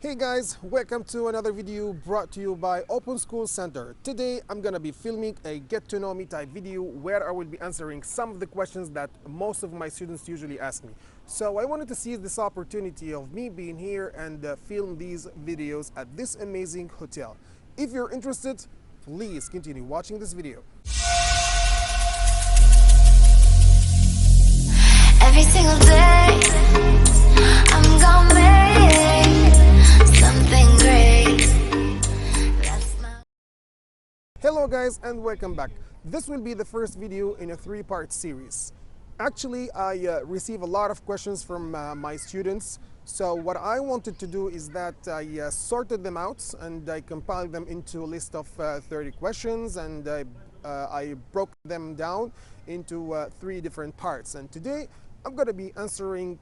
Hey guys, welcome to another video brought to you by Open School Center. Today I'm gonna be filming a get to know me type video where I will be answering some of the questions that most of my students usually ask me. So I wanted to seize this opportunity of me being here and film these videos at this amazing hotel. If you're interested, please continue watching this video. Every single day I'm gonna make something great. Hello guys and welcome back. This will be the first video in a three-part series. Actually, I receive a lot of questions from my students. So what I wanted to do is that I sorted them out and I compiled them into a list of 30 questions, and I broke them down into three different parts. And today I'm going to be answering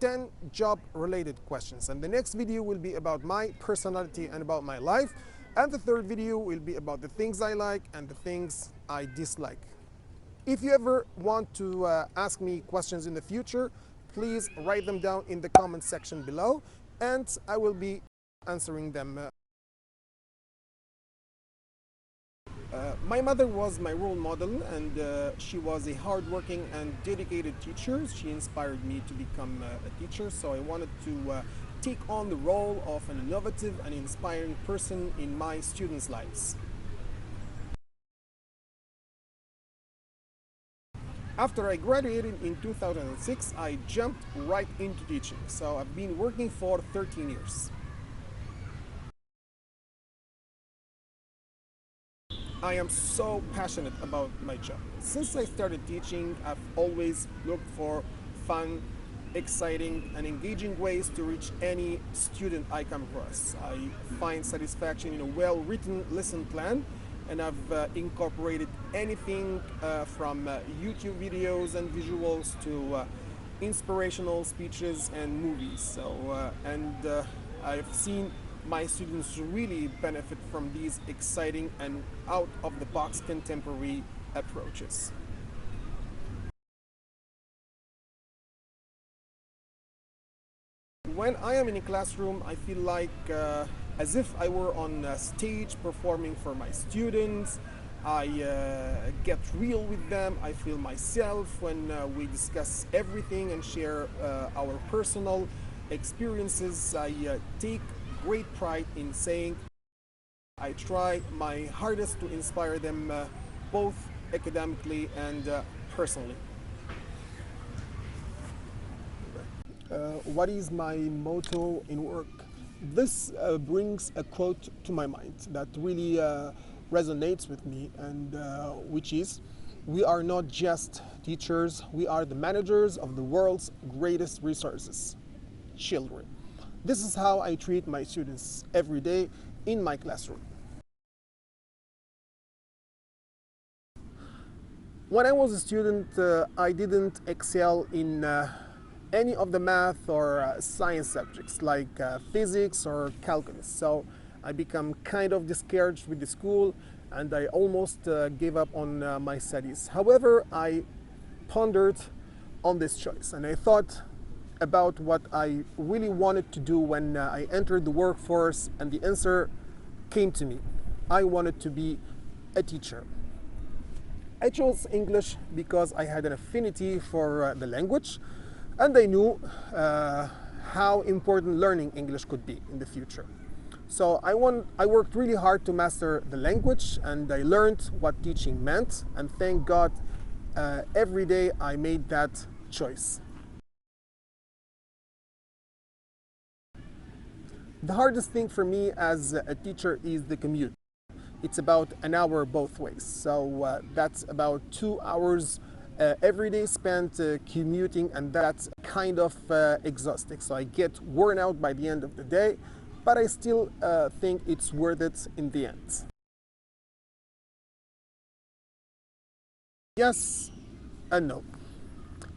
10 job-related questions. And the next video will be about my personality and about my life. And the third video will be about the things I like and the things I dislike. If you ever want to ask me questions in the future, please write them down in the comment section below, and I will be answering them. My mother was my role model, and she was a hardworking and dedicated teacher. She inspired me to become a teacher, so I wanted to take on the role of an innovative and inspiring person in my students' lives. After I graduated in 2006, I jumped right into teaching, so I've been working for 13 years. I am so passionate about my job. Since I started teaching, I've always looked for fun, exciting, and engaging ways to reach any student I come across. I find satisfaction in a well-written lesson plan, and I've incorporated anything from YouTube videos and visuals to inspirational speeches and movies. So, I've seen my students really benefit from these exciting and out-of-the-box contemporary approaches. When I am in a classroom, I feel like as if I were on a stage performing for my students. I get real with them. I feel myself when we discuss everything and share our personal experiences. I take great pride in saying I try my hardest to inspire them both academically and personally. What is my motto in work? This brings a quote to my mind that really resonates with me, and which is, "We are not just teachers, we are the managers of the world's greatest resources, children." This is how I treat my students every day in my classroom. When I was a student, I didn't excel in any of the math or science subjects like physics or calculus. So I became kind of discouraged with the school, and I almost gave up on my studies. However, I pondered on this choice, and I thought about what I really wanted to do when I entered the workforce, and the answer came to me. I wanted to be a teacher. I chose English because I had an affinity for the language, and I knew how important learning English could be in the future. So I worked really hard to master the language, and I learned what teaching meant, and thank God every day I made that choice. The hardest thing for me as a teacher is the commute. It's about an hour both ways. So that's about 2 hours every day spent commuting, and that's kind of exhausting. So I get worn out by the end of the day, but I still think it's worth it in the end. Yes and no.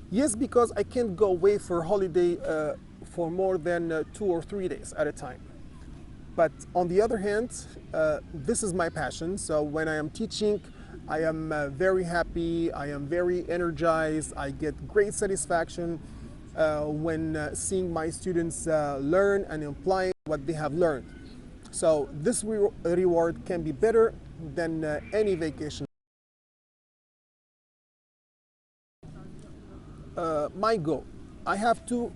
Yes, because I can't go away for holiday for more than 2 or 3 days at a time. But on the other hand, this is my passion. So when I am teaching, I am very happy, I am very energized, I get great satisfaction, when seeing my students learn and apply what they have learned. So this reward can be better than any vacation. My goal. I have two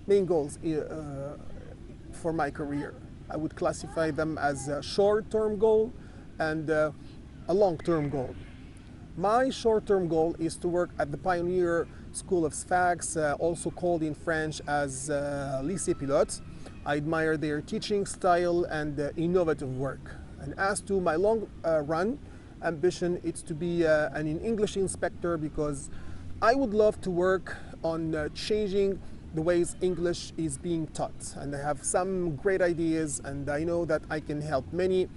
main goals for my career. I would classify them as a short-term goal and a long-term goal. My short-term goal is to work at the Pioneer School of SFAX, also called in French as Lycée Pilote. I admire their teaching style and innovative work. And as to my long run ambition, it's to be an English inspector, because I would love to work on changing the ways English is being taught. And I have some great ideas, and I know that I can help many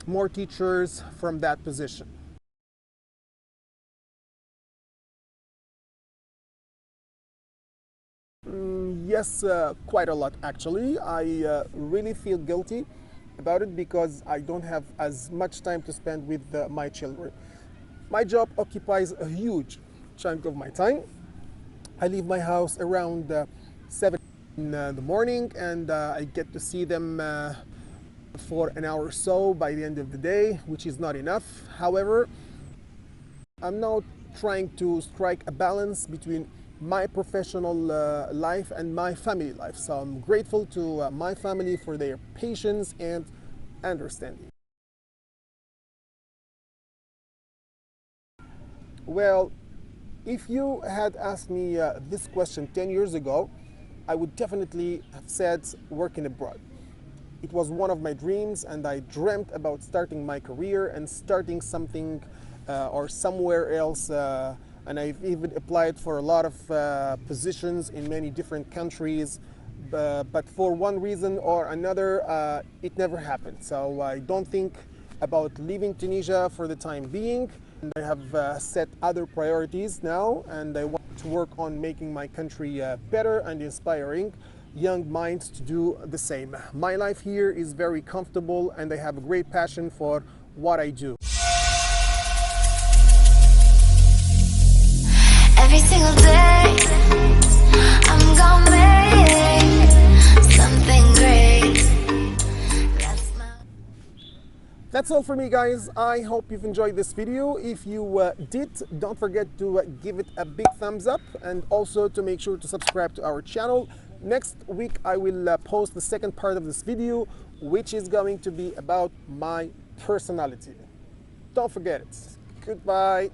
more teachers from that position. Yes, quite a lot actually. I really feel guilty about it because I don't have as much time to spend with my children. My job occupies a huge chunk of my time. I leave my house around 7 in the morning, and I get to see them for an hour or so by the end of the day, which is not enough. However, I'm now trying to strike a balance between my professional life and my family life. So I'm grateful to my family for their patience and understanding. Well, if you had asked me this question 10 years ago, I would definitely have said working abroad. It was one of my dreams, and I dreamt about starting my career and starting something or somewhere else. And I've even applied for a lot of positions in many different countries. But for one reason or another, it never happened. So I don't think about leaving Tunisia for the time being. And I have set other priorities now, and I want to work on making my country better and inspiring young minds to do the same. My life here is very comfortable, and I have a great passion for what I do. Every single day, I'm gonna make something great. That's all for me, guys. I hope you've enjoyed this video. If you did, don't forget to give it a big thumbs up, and also to make sure to subscribe to our channel. Next week I will post the second part of this video, which is going to be about my personality. Don't forget it. Goodbye.